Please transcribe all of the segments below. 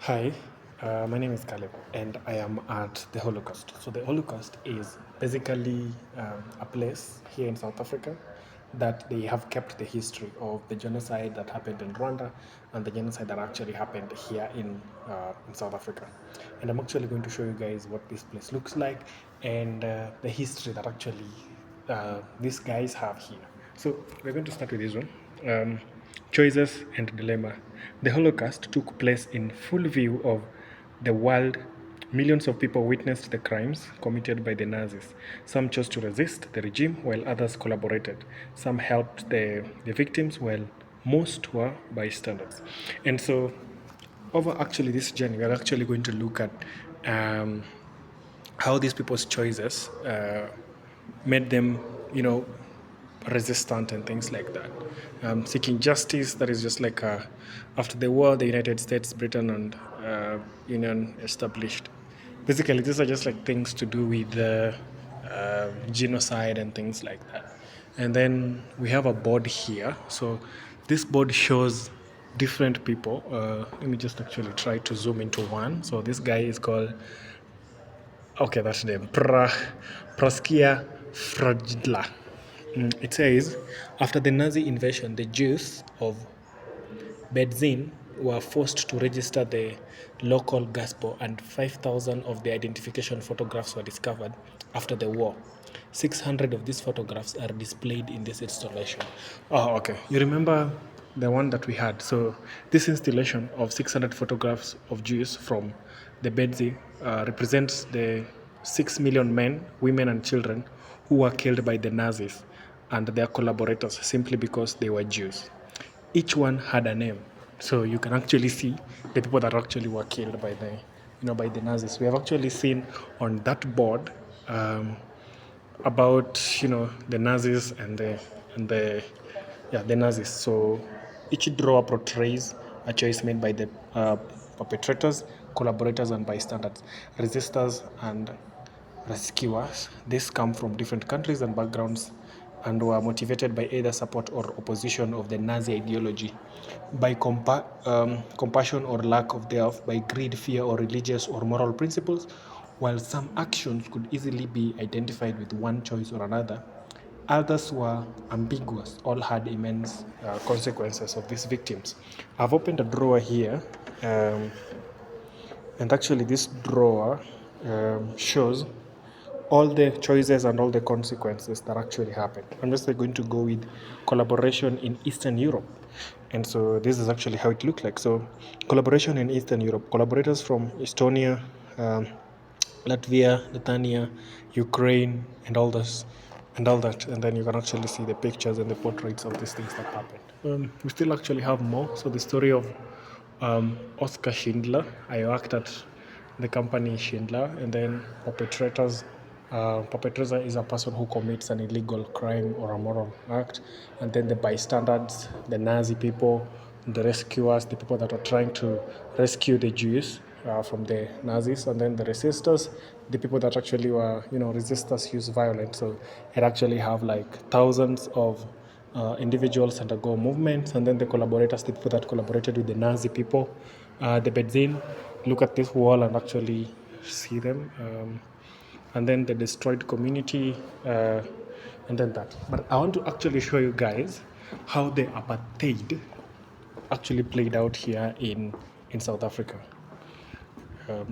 Hi, my name is Caleb, and I am at the Holucust. So the Holucust is basically a place here in South Africa that they have kept the history of the genocide that happened in Rwanda and the genocide that actually happened here in South Africa. And I'm actually going to show you guys what this place looks like and the history that actually these guys have here. So we're going to start with this one. Choices and dilemma. The Holocaust took place in full view of the world. Millions of people witnessed the crimes committed by the Nazis. Some chose to resist the regime while others collaborated. Some helped the victims while most were bystanders. And so, over actually this journey, we're actually going to look at um, how these people's choices made them, you know, resistant and things like that. Seeking justice, that is just like after the war, the United States, Britain, and Union established. Basically, these are just like things to do with genocide and things like that. And then we have a board here. So this board shows different people. Let me just actually try to zoom into one. So this guy is called, okay, that's the name. Praskia Fragidla. It says, after the Nazi invasion, the Jews of Bedzin were forced to register the local gospel, and 5,000 of the identification photographs were discovered after the war. 600 of these photographs are displayed in this installation. Oh, okay. You remember the one that we had? So, this installation of 600 photographs of Jews from the Bedzin represents the 6 million men, women, and children who were killed by the Nazis and their collaborators simply because they were Jews. Each one had a name, so you can actually see the people that actually were killed by by the Nazis. We have actually seen on that board about the Nazis and the yeah, the Nazis. So each drawer portrays a choice made by the perpetrators, collaborators, and bystanders, resistors, and rescuers. These come from different countries and backgrounds and were motivated by either support or opposition of the Nazi ideology, by compassion or lack of thereof, by greed, fear, or religious or moral principles. While some actions could easily be identified with one choice or another, others were ambiguous. All had immense consequences of these victims. I've opened a drawer here, um, and actually, this drawer shows all the choices and all the consequences that actually happened. I'm just going to go with collaboration in Eastern Europe. And so this is actually how it looked like. So collaboration in Eastern Europe, collaborators from Estonia, um, Latvia, Lithuania, Ukraine, and all this and all that. And then you can actually see the pictures and the portraits of these things that happened. We still actually have more. So the story of Oscar Schindler. I worked at the company Schindler, and then perpetrators. Perpetrator is a person who commits an illegal crime or a moral act, and then the bystanders, the Nazi people, the rescuers, the people that are trying to rescue the Jews from the Nazis, and then the resistors, the people that actually were, resistors use violence. So it actually have like thousands of individuals undergo movements, and then the collaborators, the people that collaborated with the Nazi people, the Bedzin, look at this wall and actually see them, and then the destroyed community, and then that. But I want to actually show you guys how the apartheid actually played out here in South Africa.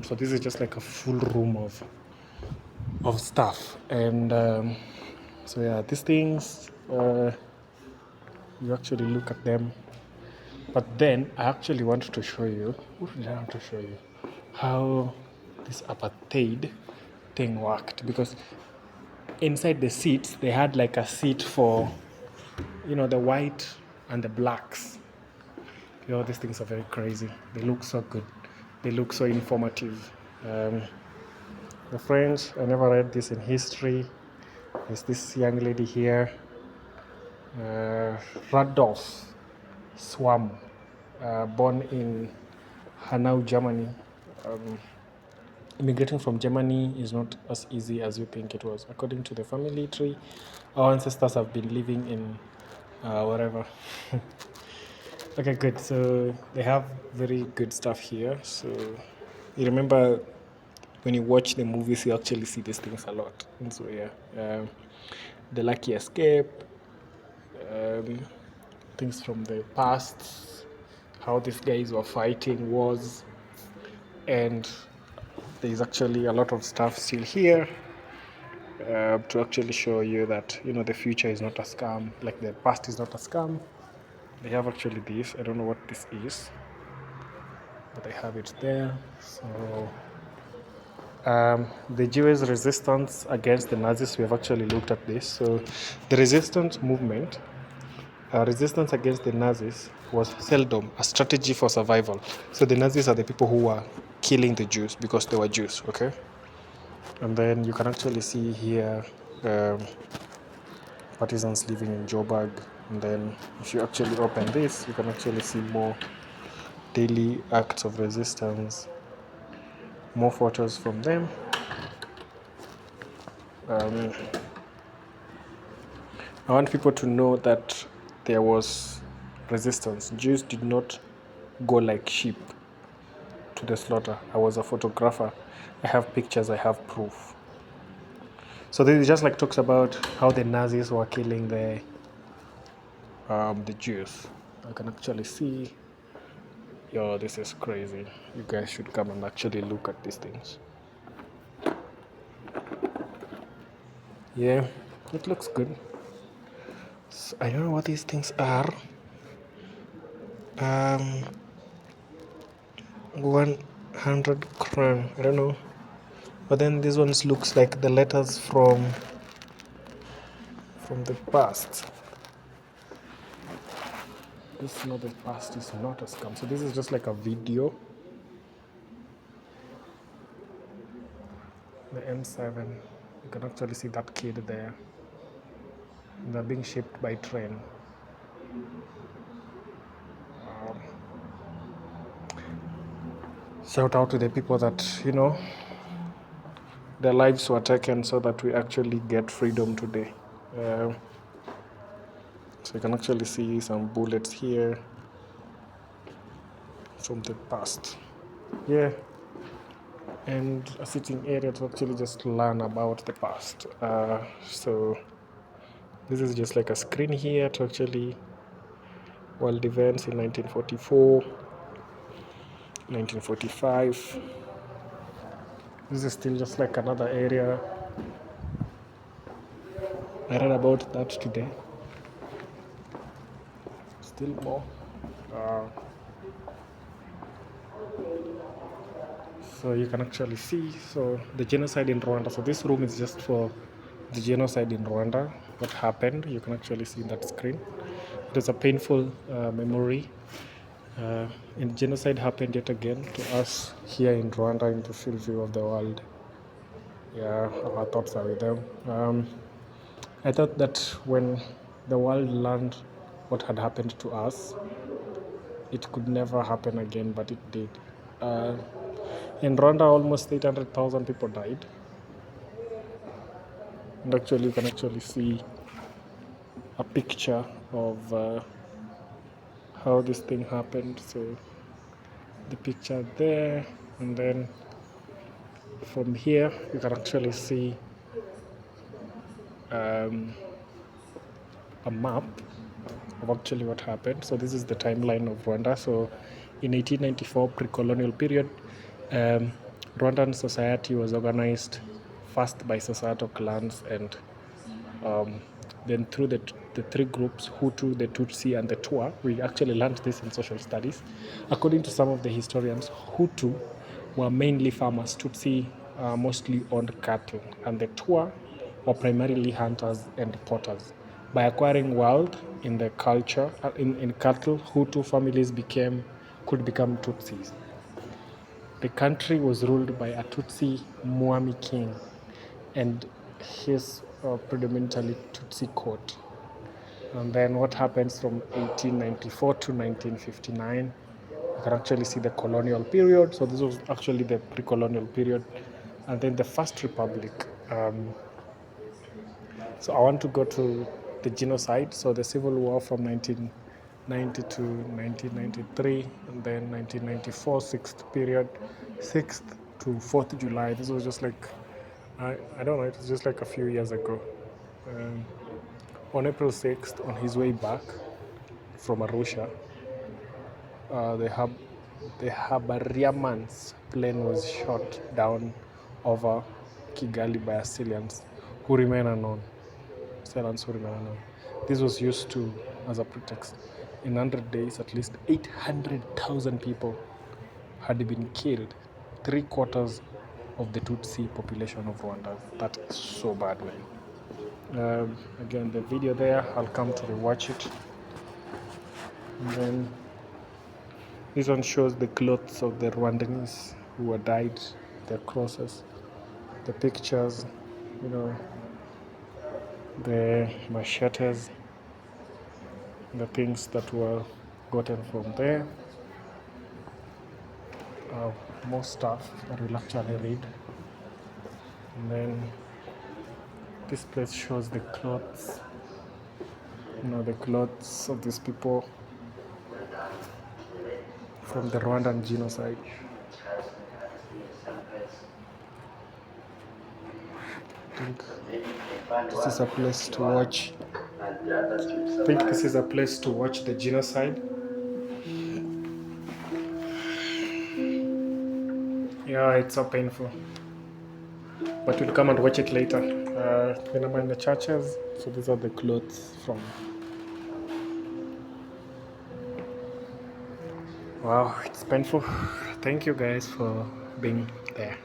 So this is just like a full room of stuff, and so yeah, these things. You actually look at them. But then I actually wanted to show you, what did I want to show you? How this apartheid thing worked. Because inside the seats, they had like a seat for, the white and the blacks. These things are very crazy. They look so good. They look so informative. The French, I never read this in history. There's this young lady here, Radolf Swam, born in Hanau, Germany. Um, Immigrating from Germany is not as easy as you think it was. According to the family tree, our ancestors have been living in wherever. Okay, good. So they have very good stuff here. So you remember when you watch the movies, you actually see these things a lot. And so yeah, the lucky escape, um, things from the past, how these guys were fighting wars, and there's actually a lot of stuff still here to actually show you that the future is not a scam, like the past is not a scam. They have actually this. I don't know what this is, but I have it there. So the Jewish resistance against the Nazis, we have actually looked at this. So the resistance movement, resistance against the Nazis was seldom a strategy for survival. So the Nazis are the people who were killing the Jews because they were Jews, okay? And then you can actually see here um, partisans living in Joburg. And then if you actually open this, you can actually see more daily acts of resistance, more photos from them. Um, I want people to know that there was resistance. Jews did not go like sheep to the slaughter. I was a photographer. I have pictures, I have proof. So this just like talks about how the Nazis were killing the Jews. I can actually see, yo, this is crazy. You guys should come and actually look at these things. Yeah, it looks good. So I don't know what these things are. 100 crown. I don't know. But then these ones looks like the letters from the past. This not the past is not a scam. So this is just like a video. The M7. You can actually see that kid there. They're being shipped by train. Shout out to the people that their lives were taken so that we actually get freedom today. So you can actually see some bullets here from the past. Yeah. And a sitting area to actually just learn about the past. So this is just like a screen here to actually world events in 1944, 1945. This is still just like another area. I read about that today. Still more. So you can actually see, so the genocide in Rwanda. So this room is just for the genocide in Rwanda, what happened. You can actually see that screen. It is a painful memory. And genocide happened yet again to us here in Rwanda, in the field view of the world. Yeah, our thoughts are with them. I thought that when the world learned what had happened to us, it could never happen again, but it did. In Rwanda, almost 800,000 people died. And actually, you can actually see a picture of how this thing happened. So the picture there, and then from here, you can actually see a map of actually what happened. So this is the timeline of Rwanda. So in 1894, pre-colonial period, Rwandan society was organized first by societal clans, and then through the three groups, Hutu, the Tutsi, and the Twa. We actually learned this in social studies. According to some of the historians, Hutu were mainly farmers, Tutsi mostly owned cattle, and the Twa were primarily hunters and potters. By acquiring wealth in the culture, in cattle, Hutu families could become Tutsis. The country was ruled by a Tutsi Mwami king and his predominantly Tutsi court. And then what happens from 1894 to 1959, you can actually see the colonial period. So this was actually the pre-colonial period. And then the First Republic. So I want to go to the genocide. So the civil war from 19 92, 1993, and then 1994, sixth period, 6th to 4th July. This was just like, I don't know, it was just like a few years ago. Um, on April 6th, on his way back from Arusha, the Habariaman's plane was shot down over Kigali by assailants who remain unknown. This was used to as a pretext. In 100 days, at least 800,000 people had been killed, 3/4 of the Tutsi population of Rwanda. That is so bad, man. Again, the video there, I'll come to rewatch it. And then this one shows the clothes of the Rwandans who were died, their crosses, the pictures, the machetes, the things that were gotten from there. More stuff that we'll actually read. And then this place shows the clothes, the clothes of these people from the Rwandan genocide. I think this is a place to watch. I think this is a place to watch the genocide. Yeah, it's so painful. But we'll come and watch it later. Then I'm in the churches, so these are the clothes from. Wow, it's painful. Thank you guys for being there.